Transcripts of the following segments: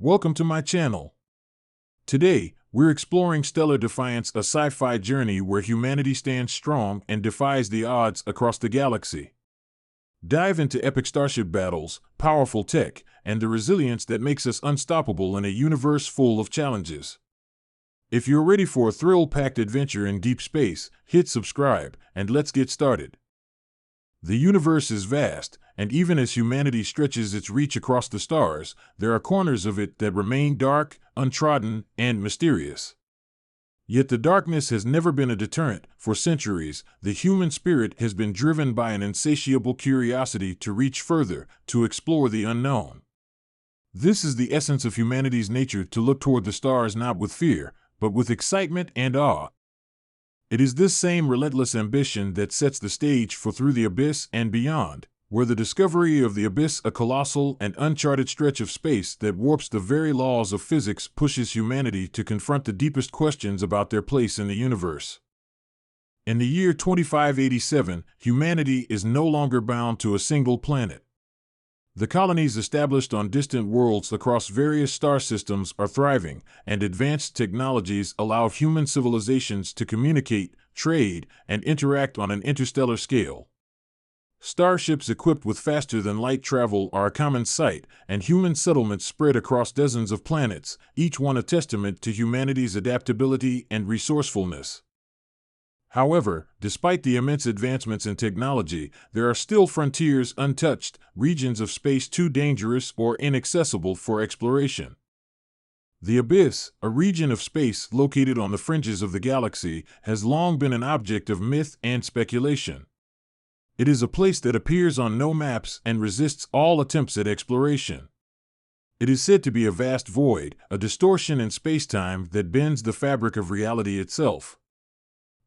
Welcome to my channel. Today, we're exploring Stellar Defiance, a sci-fi journey where humanity stands strong and defies the odds across the galaxy. Dive into epic starship battles, powerful tech, and the resilience that makes us unstoppable in a universe full of challenges. If you're ready for a thrill-packed adventure in deep space, hit subscribe, and let's get started. The universe is vast, and even as humanity stretches its reach across the stars, there are corners of it that remain dark, untrodden, and mysterious. Yet the darkness has never been a deterrent. For centuries, the human spirit has been driven by an insatiable curiosity to reach further, to explore the unknown. This is the essence of humanity's nature, to look toward the stars not with fear, but with excitement and awe. It is this same relentless ambition that sets the stage for Through the Abyss and Beyond, where the discovery of the abyss, a colossal and uncharted stretch of space that warps the very laws of physics, pushes humanity to confront the deepest questions about their place in the universe. In the year 2587, humanity is no longer bound to a single planet. The colonies established on distant worlds across various star systems are thriving, and advanced technologies allow human civilizations to communicate, trade, and interact on an interstellar scale. Starships equipped with faster-than-light travel are a common sight, and human settlements spread across dozens of planets, each one a testament to humanity's adaptability and resourcefulness. However, despite the immense advancements in technology, there are still frontiers untouched, regions of space too dangerous or inaccessible for exploration. The abyss, a region of space located on the fringes of the galaxy, has long been an object of myth and speculation. It is a place that appears on no maps and resists all attempts at exploration. It is said to be a vast void, a distortion in space-time that bends the fabric of reality itself.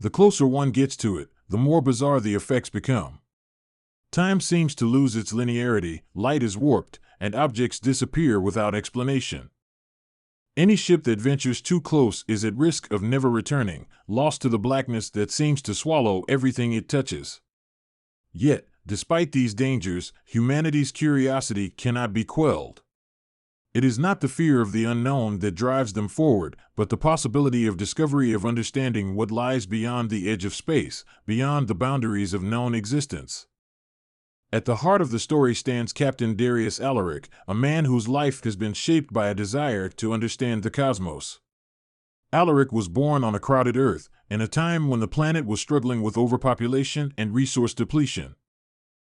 The closer one gets to it, the more bizarre the effects become. Time seems to lose its linearity, light is warped, and objects disappear without explanation. Any ship that ventures too close is at risk of never returning, lost to the blackness that seems to swallow everything it touches. Yet, despite these dangers, humanity's curiosity cannot be quelled. It is not the fear of the unknown that drives them forward, but the possibility of discovery, of understanding what lies beyond the edge of space, beyond the boundaries of known existence. At the heart of the story stands Captain Darius Alaric, a man whose life has been shaped by a desire to understand the cosmos. Alaric was born on a crowded Earth, in a time when the planet was struggling with overpopulation and resource depletion.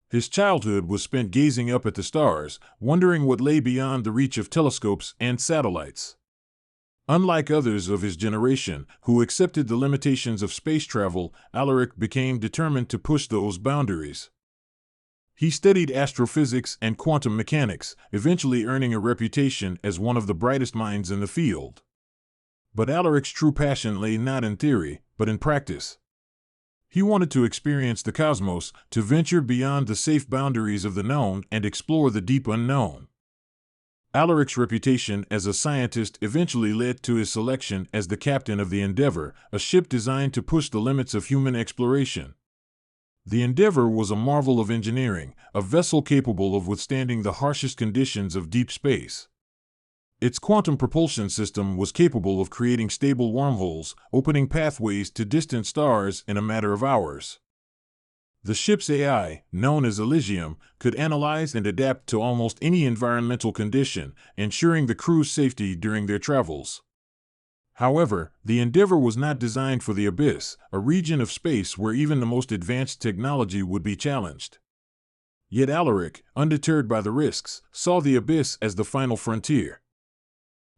His childhood was spent gazing up at the stars, wondering what lay beyond the reach of telescopes and satellites. Unlike others of his generation, who accepted the limitations of space travel, Alaric became determined to push those boundaries. He studied astrophysics and quantum mechanics, eventually earning a reputation as one of the brightest minds in the field. But Alaric's true passion lay not in theory, but in practice. He wanted to experience the cosmos, to venture beyond the safe boundaries of the known and explore the deep unknown. Alaric's reputation as a scientist eventually led to his selection as the captain of the Endeavour, a ship designed to push the limits of human exploration. The Endeavour was a marvel of engineering, a vessel capable of withstanding the harshest conditions of deep space. Its quantum propulsion system was capable of creating stable wormholes, opening pathways to distant stars in a matter of hours. The ship's AI, known as Elysium, could analyze and adapt to almost any environmental condition, ensuring the crew's safety during their travels. However, the Endeavour was not designed for the abyss, a region of space where even the most advanced technology would be challenged. Yet Alaric, undeterred by the risks, saw the abyss as the final frontier.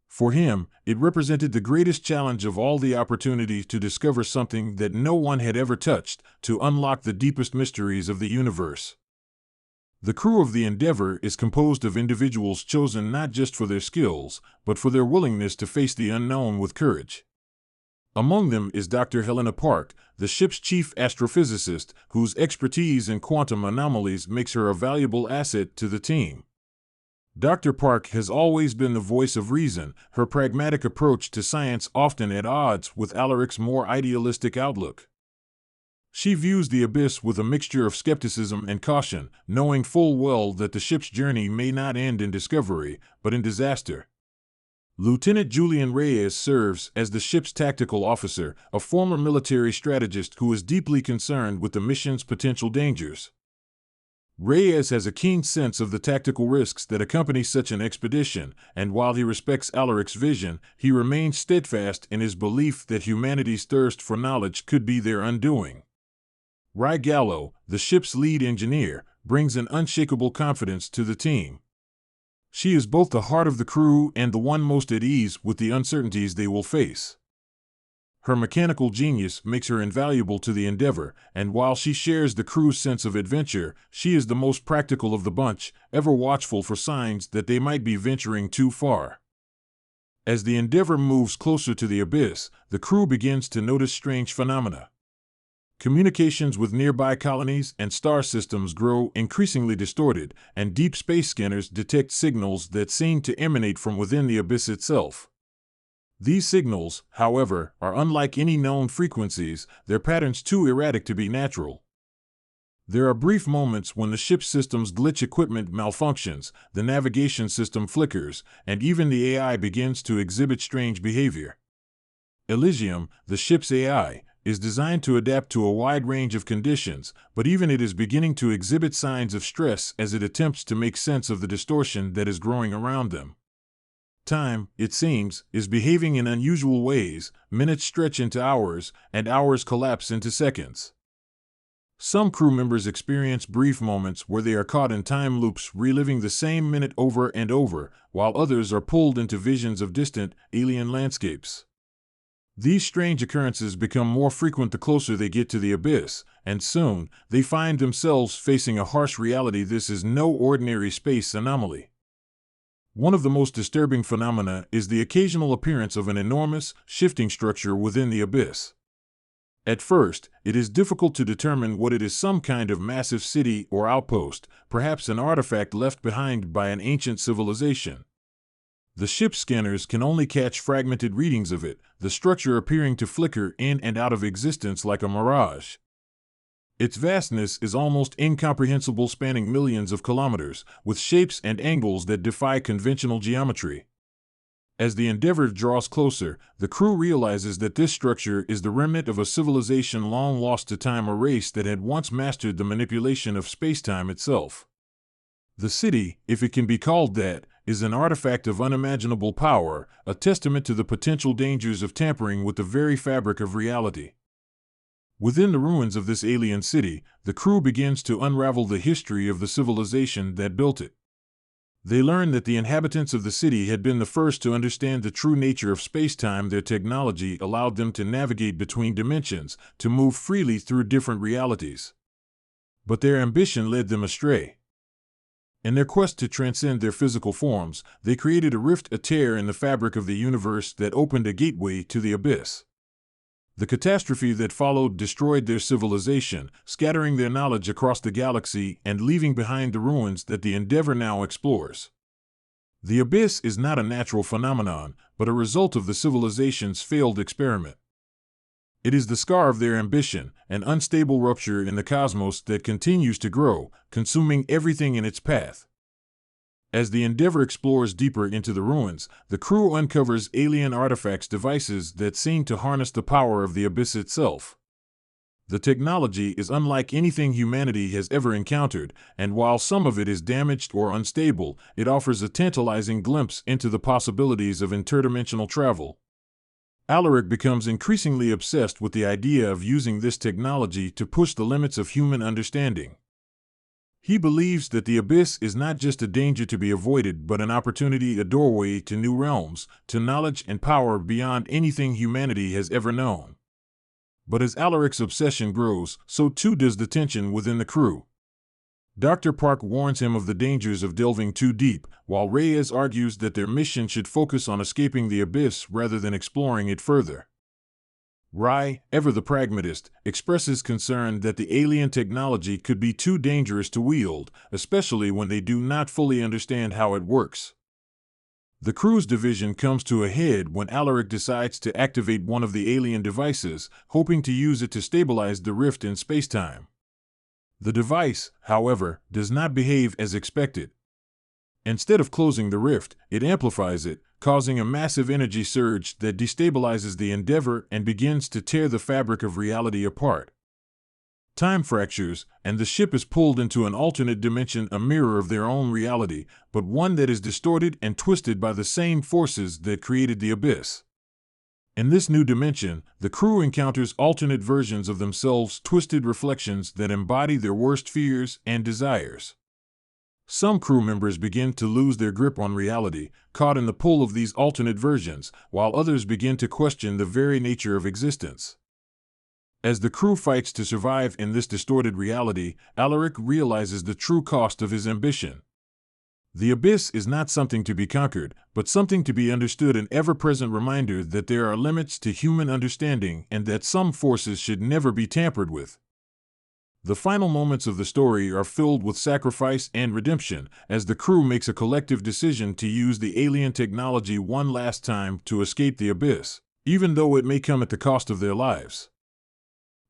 For him, it represented the greatest challenge of all, the opportunity to discover something that no one had ever touched, to unlock the deepest mysteries of the universe. The crew of the Endeavour is composed of individuals chosen not just for their skills, but for their willingness to face the unknown with courage. Among them is Dr. Helena Park, the ship's chief astrophysicist, whose expertise in quantum anomalies makes her a valuable asset to the team. Dr. Park has always been the voice of reason, her pragmatic approach to science often at odds with Alaric's more idealistic outlook. She views the abyss with a mixture of skepticism and caution, knowing full well that the ship's journey may not end in discovery, but in disaster. Lieutenant Julian Reyes serves as the ship's tactical officer, a former military strategist who is deeply concerned with the mission's potential dangers. Reyes has a keen sense of the tactical risks that accompany such an expedition, and while he respects Alaric's vision, he remains steadfast in his belief that humanity's thirst for knowledge could be their undoing. Rye Gallo, the ship's lead engineer, brings an unshakable confidence to the team. She is both the heart of the crew and the one most at ease with the uncertainties they will face. Her mechanical genius makes her invaluable to the endeavor, and while she shares the crew's sense of adventure, she is the most practical of the bunch, ever watchful for signs that they might be venturing too far. As the endeavor moves closer to the abyss, the crew begins to notice strange phenomena. Communications with nearby colonies and star systems grow increasingly distorted, and deep space scanners detect signals that seem to emanate from within the abyss itself. These signals, however, are unlike any known frequencies, their patterns too erratic to be natural. There are brief moments when the ship's system's glitch, equipment malfunctions, the navigation system flickers, and even the AI begins to exhibit strange behavior. Elysium, the ship's AI, is designed to adapt to a wide range of conditions, but even it is beginning to exhibit signs of stress as it attempts to make sense of the distortion that is growing around them. Time, it seems, is behaving in unusual ways. Minutes stretch into hours, and hours collapse into seconds. Some crew members experience brief moments where they are caught in time loops, reliving the same minute over and over, while others are pulled into visions of distant, alien landscapes. These strange occurrences become more frequent the closer they get to the abyss, and soon, they find themselves facing a harsh reality. This is no ordinary space anomaly. One of the most disturbing phenomena is the occasional appearance of an enormous, shifting structure within the abyss. At first, it is difficult to determine what it is: some kind of massive city or outpost, perhaps an artifact left behind by an ancient civilization. The ship's scanners can only catch fragmented readings of it, the structure appearing to flicker in and out of existence like a mirage. Its vastness is almost incomprehensible, spanning millions of kilometers, with shapes and angles that defy conventional geometry. As the endeavor draws closer, the crew realizes that this structure is the remnant of a civilization long lost to time, a race that had once mastered the manipulation of spacetime itself. The city, if it can be called that, is an artifact of unimaginable power, a testament to the potential dangers of tampering with the very fabric of reality. Within the ruins of this alien city, the crew begins to unravel the history of the civilization that built it. They learn that the inhabitants of the city had been the first to understand the true nature of spacetime. Their technology allowed them to navigate between dimensions, to move freely through different realities. But their ambition led them astray. In their quest to transcend their physical forms, they created a rift, a tear in the fabric of the universe that opened a gateway to the abyss. The catastrophe that followed destroyed their civilization, scattering their knowledge across the galaxy and leaving behind the ruins that the Endeavor now explores. The abyss is not a natural phenomenon, but a result of the civilization's failed experiment. It is the scar of their ambition, an unstable rupture in the cosmos that continues to grow, consuming everything in its path. As the Endeavor explores deeper into the ruins, the crew uncovers alien artifacts, devices that seem to harness the power of the abyss itself. The technology is unlike anything humanity has ever encountered, and while some of it is damaged or unstable, it offers a tantalizing glimpse into the possibilities of interdimensional travel. Alaric becomes increasingly obsessed with the idea of using this technology to push the limits of human understanding. He believes that the abyss is not just a danger to be avoided, but an opportunity, a doorway to new realms, to knowledge and power beyond anything humanity has ever known. But as Alaric's obsession grows, so too does the tension within the crew. Dr. Park warns him of the dangers of delving too deep, while Reyes argues that their mission should focus on escaping the abyss rather than exploring it further. Rye, ever the pragmatist, expresses concern that the alien technology could be too dangerous to wield, especially when they do not fully understand how it works. The crew's division comes to a head when Alaric decides to activate one of the alien devices, hoping to use it to stabilize the rift in spacetime. The device, however, does not behave as expected. Instead of closing the rift, it amplifies it, causing a massive energy surge that destabilizes the Endeavor and begins to tear the fabric of reality apart. Time fractures, and the ship is pulled into an alternate dimension, a mirror of their own reality, but one that is distorted and twisted by the same forces that created the abyss. In this new dimension, the crew encounters alternate versions of themselves, twisted reflections that embody their worst fears and desires. Some crew members begin to lose their grip on reality, caught in the pull of these alternate versions, while others begin to question the very nature of existence. As the crew fights to survive in this distorted reality, Alaric realizes the true cost of his ambition. The abyss is not something to be conquered, but something to be understood, an ever-present reminder that there are limits to human understanding and that some forces should never be tampered with. The final moments of the story are filled with sacrifice and redemption, as the crew makes a collective decision to use the alien technology one last time to escape the abyss, even though it may come at the cost of their lives.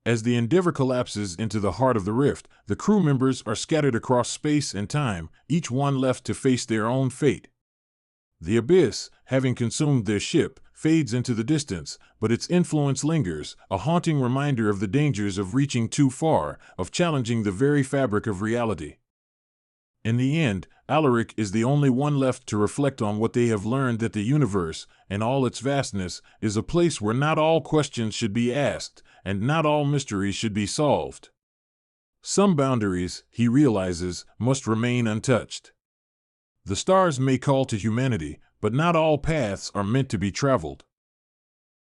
As the Endeavor collapses into the heart of the rift, the crew members are scattered across space and time, each one left to face their own fate. The abyss, having consumed their ship, fades into the distance, but its influence lingers, a haunting reminder of the dangers of reaching too far, of challenging the very fabric of reality. In the end, Alaric is the only one left to reflect on what they have learned, that the universe, in all its vastness, is a place where not all questions should be asked, and not all mysteries should be solved. Some boundaries, he realizes, must remain untouched. The stars may call to humanity, but not all paths are meant to be traveled.